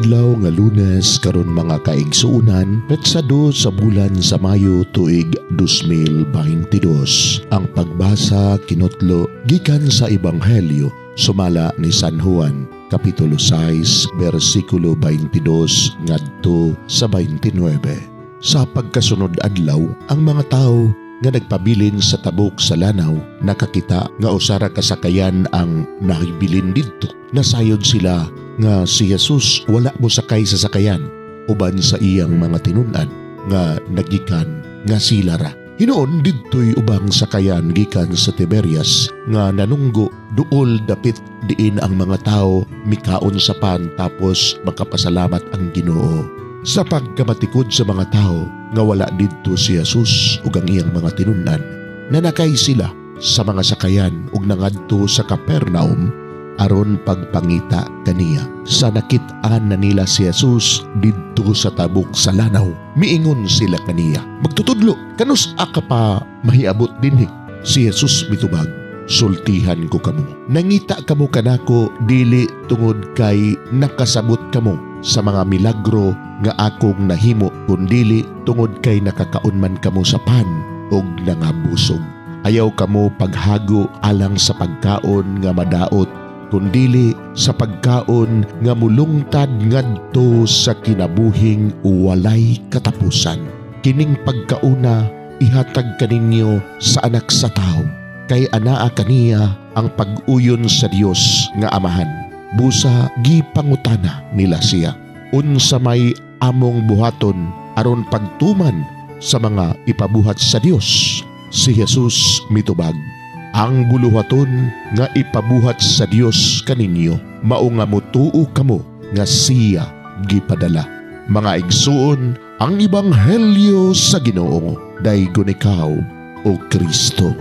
adlaw nga Lunes karon mga kaigsuunan, petsa 2 sa bulan sa Mayo tuig 2022. Ang pagbasa kinutlo gikan sa Ebanghelyo sumala ni San Juan, kapitulo 6, bersikulo 22 ngadto sa 29. Sa pagkasunod adlaw, ang mga tao nga nagpabilin sa tabok sa lanaw nakakita nga usara kasakayan ang nahibilin didto. Nasayod sila nga si Jesus wala mo sakay sa sakayan uban sa iyang mga tinunan nga nagikan nga sila ra. Hinoon didtoy ubang sakayan gikan sa Tiberias nga nanunggo duol dapit diin ang mga tao mikaon sa pan tapos makapasalamat ang Ginoo. Sa pagkamatikod sa mga tao nga wala didto si Jesus ug ang iyang mga tinunan, nanakay sila sa mga sakayan ug nangadto sa Capernaum aron pagpangita kaniya. Sa nakit-an na nila si Jesus didto sa tabok sa lanaw, miingon sila kaniya, "Magtutudlo, kanus aka pa mahiabot dinhi?" Si Jesus mitubag, "Sultihan ko kamo. Nangita kamo kanako dili tungod kay nakasabot kamo sa mga milagro nga akong nahimo, kundili tungod kay nakakaon man kamo sa pan ug nangabusog. Ayaw kamo paghago alang sa pagkaon nga madaot, kundili sa pagkaon nga mulungtad ngadto sa kinabuhing walay katapusan. Kining pagkauna ihatag kaninyo sa anak sa tao, kay anaa kaniya ang pag-uyon sa Dios nga Amahan." Busa gipangutana nila siya, "Unsa may among buhaton aron pagtuman sa mga ipabuhat sa Dios?" Si Jesus mitubag, "Ang buluhaton nga ipabuhat sa Dios kaninyo mao nga motuo kamo nga siya gipadala." Mga igsuon, ang Ebanghelyo sa Ginoo, daygon ikaw o Kristo.